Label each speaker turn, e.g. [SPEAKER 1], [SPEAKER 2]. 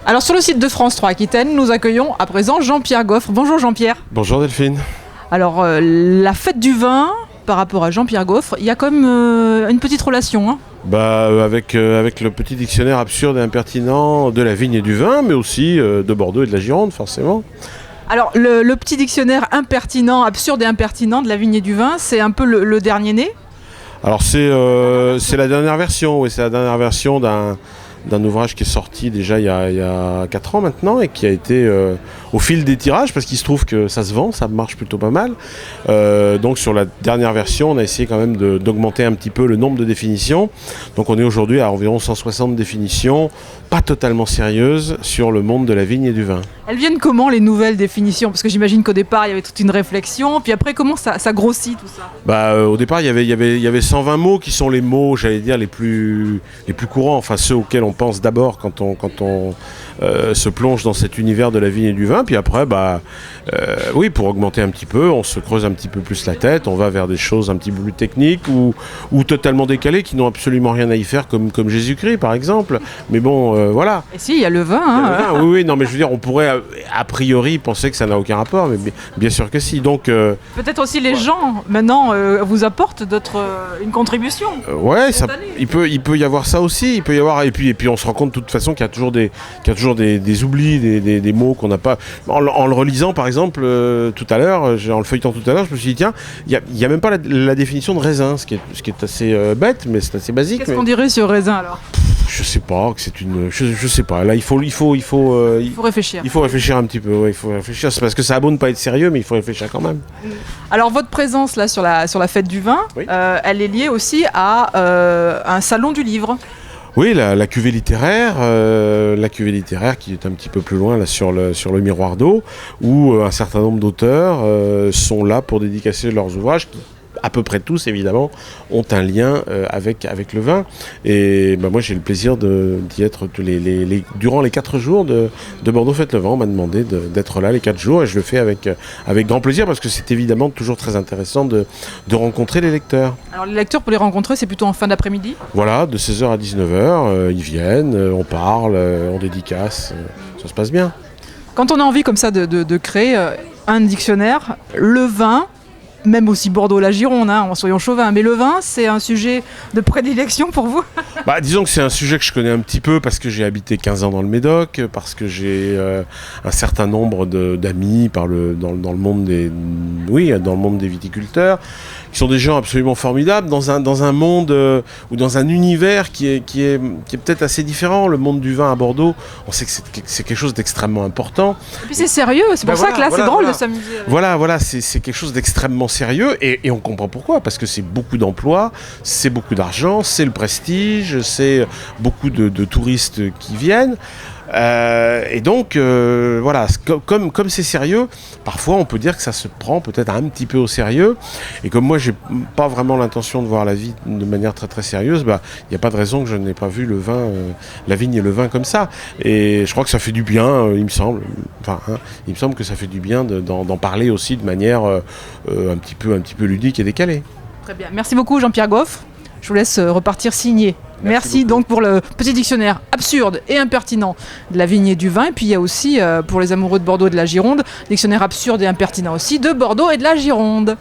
[SPEAKER 1] Alors sur le site de France 3 Aquitaine, nous accueillons à présent Jean-Pierre Goffre. Bonjour Jean-Pierre.
[SPEAKER 2] Bonjour Delphine.
[SPEAKER 1] Alors la fête du vin, par rapport à Jean-Pierre Goffre, il y a quand même une petite relation.
[SPEAKER 2] Avec le petit dictionnaire absurde et impertinent de la vigne et du vin, mais aussi de Bordeaux et de la Gironde forcément.
[SPEAKER 1] Alors le petit dictionnaire impertinent, absurde et impertinent de la vigne et du vin, c'est un peu le dernier né.
[SPEAKER 2] Alors c'est la dernière version, oui, c'est la dernière version d'un ouvrage qui est sorti déjà il y a 4 ans maintenant et qui a été au fil des tirages parce qu'il se trouve que ça se vend, ça marche plutôt pas mal. Donc sur la dernière version, on a essayé quand même d'augmenter un petit peu le nombre de définitions. Donc on est aujourd'hui à environ 160 définitions, pas totalement sérieuses, sur le monde de la vigne et du vin.
[SPEAKER 1] Elles viennent comment les nouvelles définitions? Parce que j'imagine qu'au départ il y avait toute une réflexion, puis après comment ça grossit tout ça?
[SPEAKER 2] Au départ il y avait 120 mots qui sont les mots, j'allais dire, les plus courants, enfin ceux auxquels on pense d'abord quand on se plonge dans cet univers de la vigne et du vin. Puis après, oui, pour augmenter un petit peu, on se creuse un petit peu plus la tête, on va vers des choses un petit peu plus techniques ou totalement décalées qui n'ont absolument rien à y faire, comme Jésus-Christ par exemple. Mais bon, voilà.
[SPEAKER 1] Et si, il y a le vin.
[SPEAKER 2] Oui, non, mais je veux dire, on pourrait a priori penser que ça n'a aucun rapport, mais bien sûr que si. Donc,
[SPEAKER 1] peut-être aussi les gens maintenant vous apportent une contribution.
[SPEAKER 2] Ouais, il peut y avoir ça aussi. Il peut y avoir et puis on se rend compte de toute façon qu'il y a toujours des oublis, des mots qu'on n'a pas. En le relisant par exemple tout à l'heure, en le feuilletant tout à l'heure, je me suis dit tiens, il y a même pas la définition de raisin, ce qui est assez bête, mais c'est assez basique.
[SPEAKER 1] Qu'est-ce qu'on dirait sur raisin alors?
[SPEAKER 2] Je sais pas, que c'est une. Je sais pas. Là, il faut
[SPEAKER 1] réfléchir.
[SPEAKER 2] Il faut réfléchir un petit peu. Ouais, il faut réfléchir. C'est parce que ça a beau ne pas être sérieux, mais il faut réfléchir quand même.
[SPEAKER 1] Alors, votre présence là sur la fête du vin, oui. Elle est liée aussi à un salon du livre.
[SPEAKER 2] Oui, la cuvée littéraire qui est un petit peu plus loin là sur le miroir d'eau, où un certain nombre d'auteurs sont là pour dédicacer leurs ouvrages. À peu près tous, évidemment, ont un lien avec le vin. Et moi, j'ai le plaisir d'y être durant les 4 jours de Bordeaux Fête le Vent. On m'a demandé d'être là les 4 jours et je le fais avec grand plaisir parce que c'est évidemment toujours très intéressant de rencontrer les lecteurs.
[SPEAKER 1] Alors, les lecteurs, pour les rencontrer, c'est plutôt en fin d'après-midi ?
[SPEAKER 2] Voilà, de 16h à 19h, ils viennent, on parle, on dédicace, ça se passe bien.
[SPEAKER 1] Quand on a envie comme ça de créer un dictionnaire, le vin, même aussi Bordeaux-la Gironde, soyons chauvins, mais le vin, c'est un sujet de prédilection pour vous?
[SPEAKER 2] Disons que c'est un sujet que je connais un petit peu parce que j'ai habité 15 ans dans le Médoc, parce que j'ai un certain nombre d'amis dans le monde des viticulteurs, qui sont des gens absolument formidables dans un monde ou dans un univers qui est peut-être assez différent. Le monde du vin à Bordeaux, on sait que c'est quelque chose d'extrêmement important.
[SPEAKER 1] Et puis c'est sérieux, c'est pour ça que là c'est drôle de s'amuser.
[SPEAKER 2] Voilà, c'est quelque chose d'extrêmement sérieux et on comprend pourquoi, parce que c'est beaucoup d'emplois, c'est beaucoup d'argent, c'est le prestige, c'est beaucoup de touristes qui viennent. Et donc, voilà, comme c'est sérieux, parfois on peut dire que ça se prend peut-être un petit peu au sérieux. Et comme moi, j'ai pas vraiment l'intention de voir la vie de manière très très sérieuse, il n'y a pas de raison que je n'ai pas vu le vin, la vigne et le vin comme ça. Et je crois que ça fait du bien, il me semble. Il me semble que ça fait du bien d'en parler aussi de manière un petit peu ludique et décalée.
[SPEAKER 1] Très bien. Merci beaucoup, Jean-Pierre Goffre. Je vous laisse repartir signer. Merci donc pour le petit dictionnaire absurde et impertinent de la vigne et du vin. Et puis il y a aussi, pour les amoureux de Bordeaux et de la Gironde, dictionnaire absurde et impertinent aussi de Bordeaux et de la Gironde.